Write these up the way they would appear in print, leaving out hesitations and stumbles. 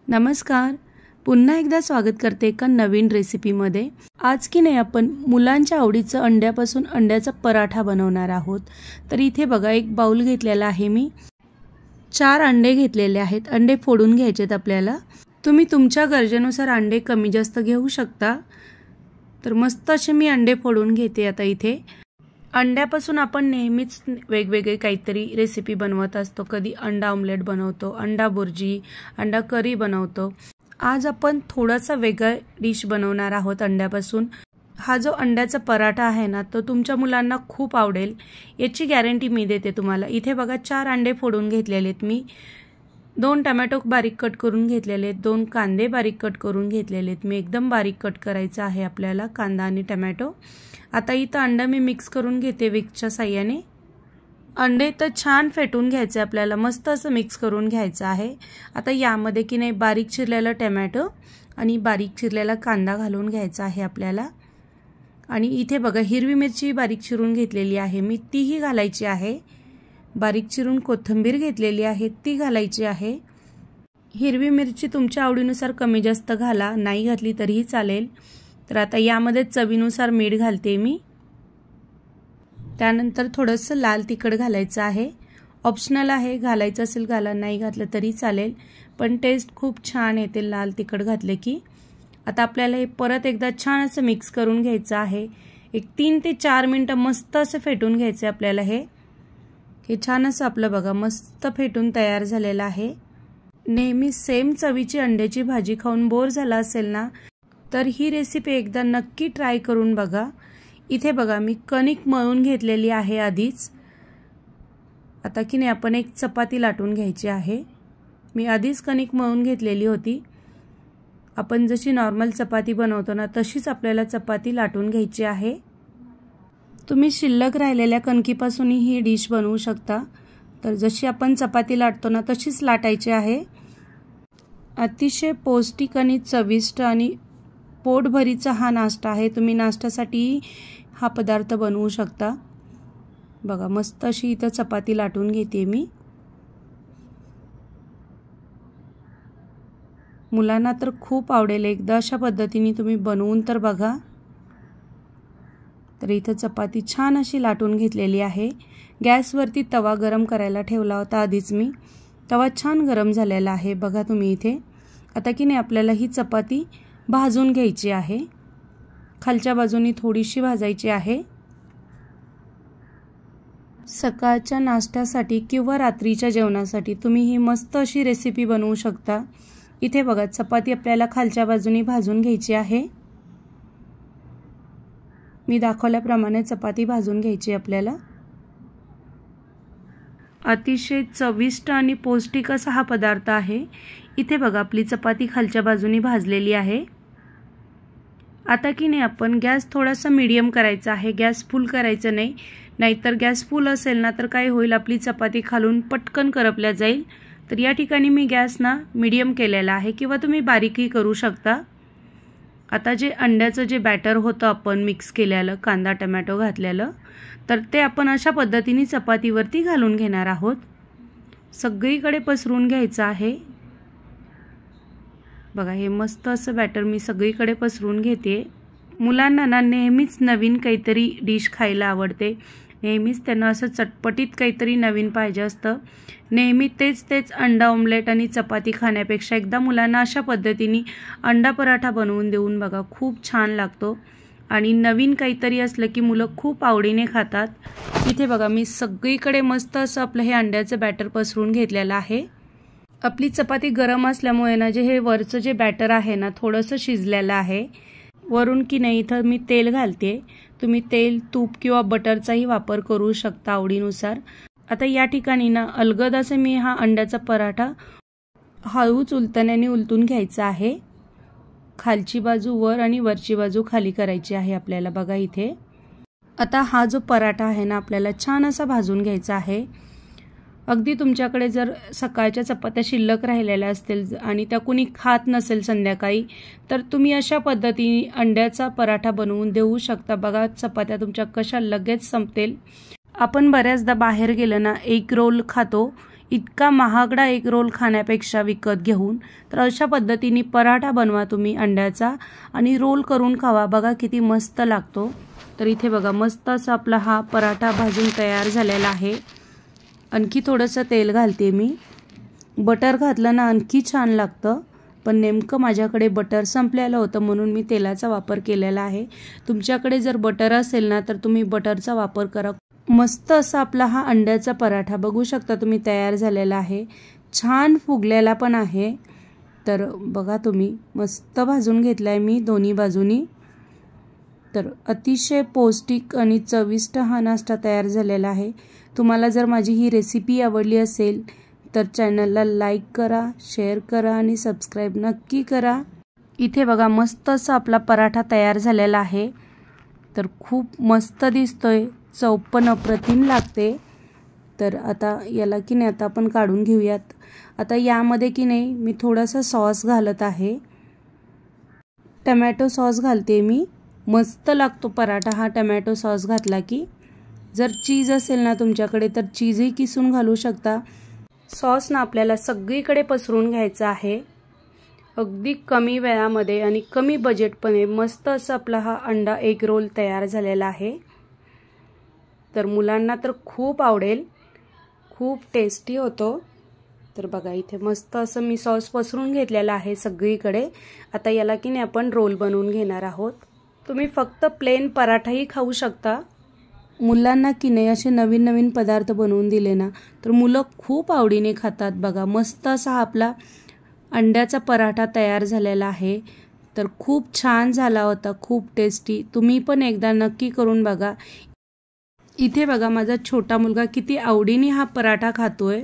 नमस्कार. पुन्हा एकदा स्वागत करते एका नवीन रेसिपीमध्ये. आज की नाही आपण मुलांच्या आवडीचं अंड्यापासून अंड्याचा पराठा बनवणार आहोत. तर इथे बघा एक बाउल घेतलेला आहे मी. 4 अंडे घेतलेले आहेत. अंडे फोडून घ्यायचेत आपल्याला. तुम्ही तुमच्या गरजेनुसार अंडे कमी जास्त घेऊ शकता. तर मस्त असे मी अंडे फोडून घेते आता इथे. अंड्यापासून आपण नेहमीच वेगवेगळे काहीतरी रेसिपी बनवत असतो. कधी अंडा ऑमलेट बनवतो, अंडा बुर्जी, अंडा करी बनवतो. आज आपण थोडासा वेगळा डिश बनवणार आहोत अंड्यापासून. हा जो अंड्याचा पराठा आहे ना, तो तुमच्या मुलांना खूप आवडेल याची गॅरंटी मी देते तुम्हाला. इथे बघा 4 अंडे फोडून घेतलेले आहेत मी. 2 टोमॅटो बारीक कट करून घेतलेले आहेत. 2 कांदे बारीक कट करून घेतलेले आहेत. मी एकदम बारीक कट करायचा आहे आपल्याला कांदा आणि टोमॅटो. आता इथं अंडा मी मिक्स करून घेते विक्सच्या साहाय्याने. अंडे तर छान फेटून घ्यायचे आपल्याला, मस्त असं मिक्स करून घ्यायचं आहे. आता यामध्ये की नाही बारीक चिरलेला टोमॅटो आणि बारीक चिरलेला कांदा घालून घ्यायचा आहे आपल्याला. आणि इथे बघा हिरवी मिरची बारीक चिरून घेतलेली आहे मी, तीही घालायची आहे. बारीक चिरून कोथिंबीर घेतलेली आहे, ती घालायची आहे. हिरवी मिरची तुमच्या आवडीनुसार कमी जास्त घाला, नाही घातली तरीही चालेल. तर आता यामध्ये चवीनुसार मीठ घालते मी. त्यानंतर थोडंसं लाल तिखट घालायचं आहे. ऑप्शनल आहे, घालायचं असेल घाला, नाही घातलं तरी चालेल. पण टेस्ट खूप छान येते लाल तिखट घातले की. आता आपल्याला हे परत एकदा छान असं मिक्स करून घ्यायचं आहे. एक 3 ते 4 मिनिटं मस्त असं फेटून घ्यायचं आपल्याला. हे छान असं आपलं बघा मस्त फेटून तयार झालेलं आहे. नेहमी सेम चवीची अंड्याची भाजी खाऊन बोर झाला असेल ना, तर ही रेसिपी एकदा नक्की ट्राय करून बघा. इथे बघा मी कणिक मळून घेतलेली आहे आधीच. आता की नाही आपण एक चपाती लाटून घ्यायची आहे. मी आधीच कणिक मळून घेतलेली होती. आपण जशी नॉर्मल चपाती बनवतो ना, तशीच आपल्याला चपाती लाटून घ्यायची आहे. तुम्ही शिल्लक राहिलेल्या कणकीपासूनही ही डिश बनवू शकता. तर जशी आपण चपाती लाटतो ना, तशीच लाटायची आहे. अतिशय पौष्टिक आणि चविष्ट आणि पोटभरीचा हा नाश्ता आहे. तुम्ही नाश्त्यासाठी हा पदार्थ बनवू शकता. बघा मस्त अशी इथं चपाती लाटून घेते मी. मुलांना तर खूप आवडेल. एकदा अशा पद्धतीने तुम्ही बनवून तर बघा. तर इथं चपाती छान अशी लाटून घेतलेली आहे. गॅसवरती तवा गरम करायला ठेवला होता आधीच मी. तवा छान गरम झालेला आहे बघा तुम्ही इथे. आता की नाही आपल्याला ही चपाती भाजून घ्यायची आहे. खालच्या बाजूनी थोडीशी भाजायची आहे. सकाळच्या नाश्त्यासाठी किंवा रात्रीच्या जेवणासाठी तुम्ही ही मस्त अशी रेसिपी बनवू शकता. इथे बघा चपाती आपल्याला खालच्या बाजूनी भाजून घ्यायची आहे. मी दाखवल्याप्रमाणे चपाती भाजून घ्यायची आपल्याला. अतिशय चविष्ट आणि पौष्टिक असा हा पदार्थ आहे. इथे बघा आपली चपाती खालच्या बाजूनी भाजलेली आहे. आता की नाही आपण गॅस थोडासा मीडियम करायचा आहे. गॅस फुल करायचं नाही, नाहीतर गॅस फुल असेल ना तर काय होईल, आपली चपाती खालून पटकन करपल्या जाईल. तर या ठिकाणी मी गॅस ना मीडियम केलेला आहे, किंवा तुम्ही बारीकही करू शकता. आता जे अंड्याचं जे बॅटर होतं आपण मिक्स केलेलं, कांदा टोमॅटो घातलेलं, तर ते आपण अशा पद्धतीने चपातीवरती घालून घेणार आहोत. सगळीकडे पसरून घ्यायचं आहे. बघा हे मस्त असं बॅटर मी सगळीकडे पसरून घेते. मुलांना ना नेहमीच नवीन काहीतरी डिश खायला आवडते. नेहमीच त्यांना असं चटपटीत काहीतरी नवीन पाहिजे असतं. नेहमी तेच अंडा ऑमलेट आणि चपाती खाण्यापेक्षा एकदा मुलांना अशा पद्धतीने अंडा पराठा बनवून देऊन बघा, खूप छान लागतो. आणि नवीन काहीतरी असलं की मुलं खूप आवडीने खातात. इथे बघा मी सगळीकडे मस्त असं आपलं हे अंड्याचं बॅटर पसरून घेतलेलं आहे. आपली चपाती गरम असल्यामुळे ना, जे हे वरचं जे बॅटर आहे ना थोडंसं शिजलेलं आहे. वरून की नाही इथं मी तेल घालते. तुम्ही तेल, तूप किंवा बटरचाही वापर करू शकता आवडीनुसार. आता या ठिकाणी ना अलगद असं मी हा अंड्याचा पराठा हळूच उलटण्याने उलटून घ्यायचा आहे. खालची बाजू वर आणि वरची बाजू खाली करायची आहे आपल्याला. बघा इथे आता हा जो पराठा आहे ना आपल्याला छान असा भाजून घ्यायचा आहे. अगदी तुमच्याकडे जर सकाळच्या चपात्या शिल्लक राहिलेल्या असतील आणि त्या कुणी खात नसेल संध्याकाळी, तर तुम्ही अशा पद्धतीने अंड्याचा पराठा बनवून देऊ शकता. बघा चपात्या तुमच्या कशा लगेच संपतील. आपण बऱ्याचदा बाहेर गेलं ना एग रोल खातो. इतका महागडा एग रोल खाण्यापेक्षा विकत घेऊन तर अशा पद्धतीने पराठा बनवा तुम्ही अंड्याचा आणि रोल करून खावा, बघा किती मस्त लागतो। तर इथे बघा मस्त असा आपला हा पराठा भाजून तयार झालेला आहे। आणखी थोडंसं तेल घालते मी, बटर घातलं ना आणखी छान लागतं, पण नेमकं माझ्याकडे बटर संपलेलं होतं म्हणून मी तेलाचा वापर केलेला आहे। तुमच्याकडे जर बटर असेल ना तर तुम्ही बटरचा वापर करा। मस्त असा आपला हा अंड्याचा पराठा बघू शकता तुम्ही तयार झालेला आहे, छान फुगलेला पण आहे। तर बघा तुम्ही मस्त भाजून घेतलाय मी दोन्ही बाजूनी। तर अतिशय पौष्टिक आणि चविष्ट हा नाश्ता तयार झालेला आहे। तुम्हाला जर माझी ही रेसिपी आवडली असेल तर चॅनलला लाईक करा, शेअर करा आणि सबस्क्राईब नक्की करा। इथे बघा मस्त असा आपला पराठा तयार झालेला आहे। तर खूप मस्त दिसतोय, चव पण अप्रतिम लागते। तर आता याला की नाही आता आपण काढून घेऊयात। आता यामध्ये की नाही मी थोडासा सॉस घालत आहे, टमॅटो सॉस घालते मी। मस्त लागतो पराठा हा टमॅटो सॉस घातला की। जर चीज असेल ना तुमच्याकडे तर चीजही किसून घालू शकता। सॉस ना आपल्याला सगळीकडे पसरून घ्यायचा आहे, अगदी कमी वेळामध्ये आणि कमी बजेटमध्ये मस्त असं आपला हा अंडा एग रोल तयार झालेला आहे। तर मुलांना तर खूप आवडेल, खूप टेस्टी होतो। तर बघा इथे मस्त असं मी सॉस पसरून घेतलेला आहे सगळीकडे। आता याला की नाही आपण रोल बनवून घेणार आहोत। तुम्ही फक्त प्लेन पराठाही खाऊ शकता। मुलांना की नाही असे नवीन नवीन पदार्थ बनवून दिले ना तर मुलं खूप आवडीने खातात। बघा मस्त असा आपला अंड्याचा पराठा तयार झालेला आहे। तर खूप छान झाला होता, खूप टेस्टी। तुम्ही पण एकदा नक्की करून बघा। इथे बघा माझा छोटा मुलगा किती आवडीने हा पराठा खातोय।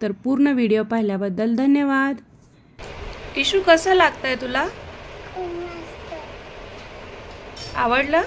तर पूर्ण व्हिडिओ पाहिल्याबद्दल धन्यवाद। इशू कसं लागतंय तुला? आवडलं?